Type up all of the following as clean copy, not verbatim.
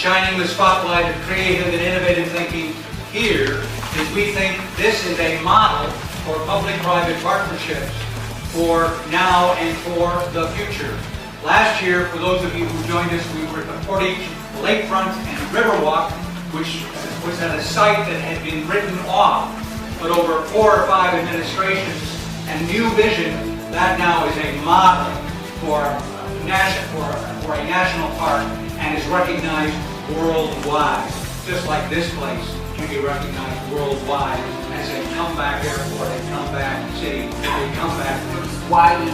shining the spotlight of creative and innovative thinking here is we think this is a model for public-private partnerships for now and for the future. Last year, for those of you who joined us, we were at the Portage Lakefront and Riverwalk, which was at a site that had been written off, but over 4 or 5 administrations and new vision, that now is a model for a national park and is recognized worldwide, just like this place can be recognized worldwide as a comeback airport, a comeback city, a comeback. Why do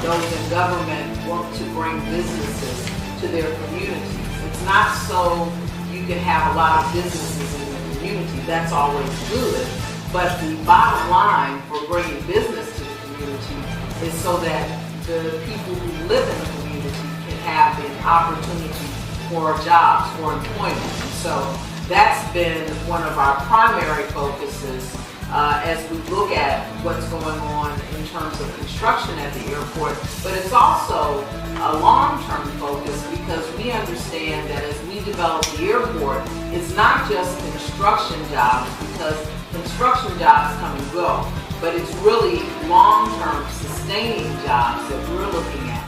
those in government want to bring businesses to their communities? It's not so you can have a lot of businesses in the community. That's always good. But the bottom line for bringing business to the community is so that the people who live in the community can have the opportunity for jobs, for employment. And so that's been one of our primary focuses as we look at what's going on in terms of construction at the airport. But it's also a long-term focus because we understand that as we develop the airport, it's not just construction jobs, because construction jobs come and go, but it's really long-term sustaining jobs that we're looking at.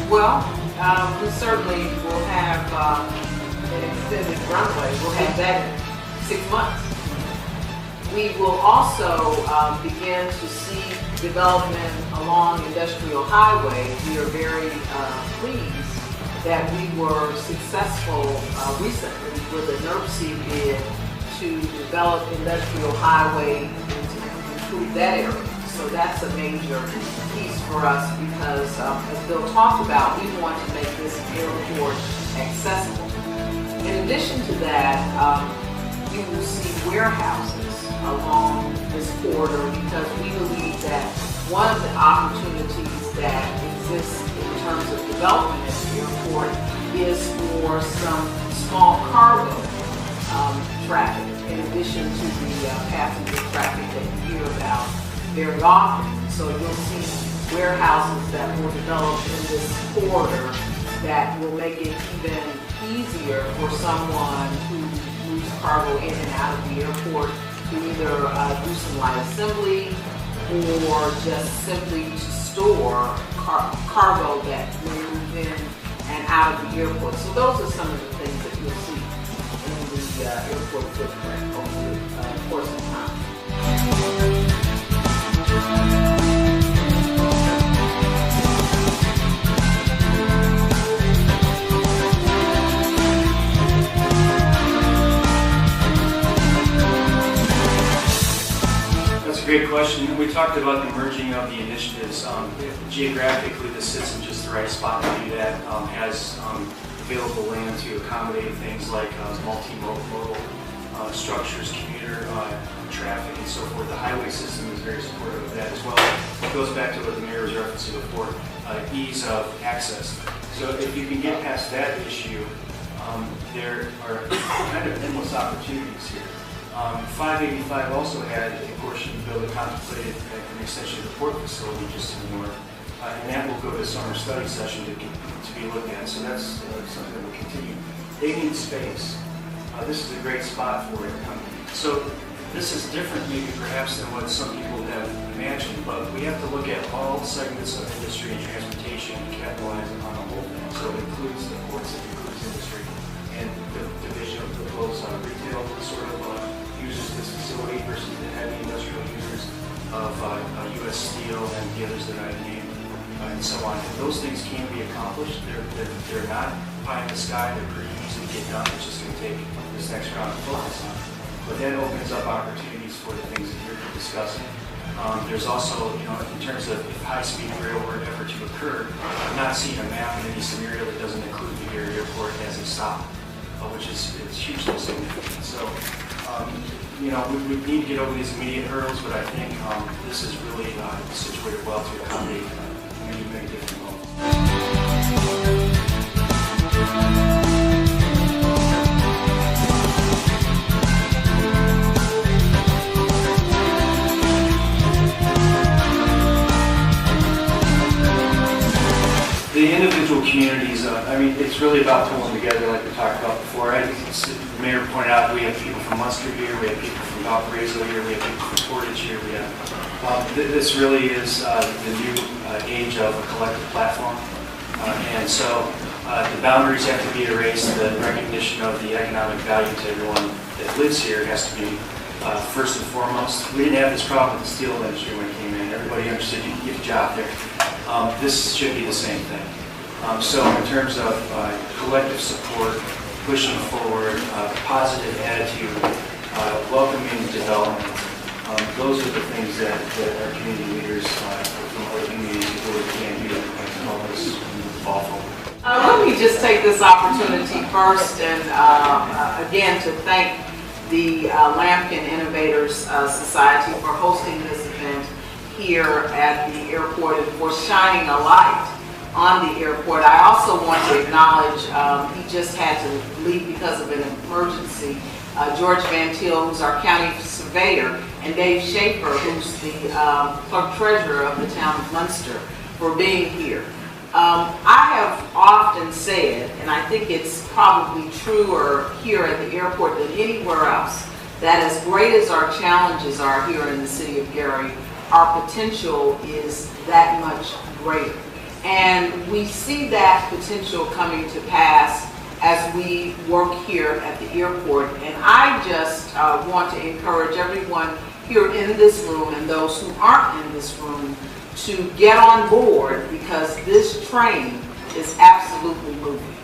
Well, we certainly will have an extended runway. We'll have that in 6 months. We will also begin to see development along Industrial Highway. We are very pleased that we were successful recently with a NERC bid to develop Industrial Highway and to improve that area. So that's a major piece for us because, as Bill talked about, we want to make this airport accessible. In addition to that, you will see warehouses along this corridor because we believe that one of the opportunities that exists in terms of development at the airport is for some small cargo traffic, in addition to the passenger traffic that you hear about very often. So you'll see warehouses that will develop in this corridor that will make it even easier for someone who moves cargo in and out of the airport to either do some light assembly or just simply to store cargo that will move in and out of the airport. So those are some of the things that you'll see in the airport footprint over the course of time. Great question. We talked about the merging of the initiatives. Geographically, this sits in just the right spot to do that. Has available land to accommodate things like multimodal structures, commuter traffic, and so forth. The highway system is very supportive of that as well. It goes back to what the mayor was referencing before, ease of access. So if you can get past that issue, there are kind of endless opportunities here. 585 also had a portion of the bill that contemplated an extension of the port facility just to the north, and that will go to summer study session to be looked at. So that's something that will continue. They need space. This is a great spot for it. So this is different maybe perhaps than what some people have imagined, but we have to look at all segments of industry and transportation and capitalize on the whole thing. So it includes the ports, it includes industry, and the division of those retail sort of users of this facility versus the heavy industrial users of U.S. Steel and the others that I named, and so on. And those things can be accomplished. They're not pie in the sky. They're pretty easy to get done. It's just going to take this next round of focus on. But that opens up opportunities for the things that you're discussing. There's also, in terms of if high-speed rail were ever to occur, I'm not seeing a map in any scenario that doesn't include the Gary Airport as a stop, which is hugely significant. So. We need to get over these immediate hurdles, but I think this is really situated well to accommodate many, many different modes. I mean, it's really about pulling together like we talked about before. I think the mayor pointed out we have people from Munster here, we have people from Valparaiso here, we have people from Portage here. We have, this really is the new age of a collective platform. And so the boundaries have to be erased. The recognition of the economic value to everyone that lives here has to be first and foremost. We didn't have this problem with the steel industry when it came in. Everybody understood you could get a job there. This should be the same thing. So in terms of collective support, pushing forward, positive attitude, welcoming development, those are the things that our community leaders from other communities really can do to help us move the ball forward. Let me just take this opportunity first and again to thank the Luncheon Innovators Society for hosting this event here at the airport and for shining a light on the airport. I also want to acknowledge, he just had to leave because of an emergency, George Van Til, who's our county surveyor, and Dave Schaefer, who's the clerk treasurer of the town of Munster, for being here. I have often said, and I think it's probably truer here at the airport than anywhere else, that as great as our challenges are here in the city of Gary, our potential is that much greater. And we see that potential coming to pass as we work here at the airport. And I just want to encourage everyone here in this room and those who aren't in this room to get on board, because this train is absolutely moving.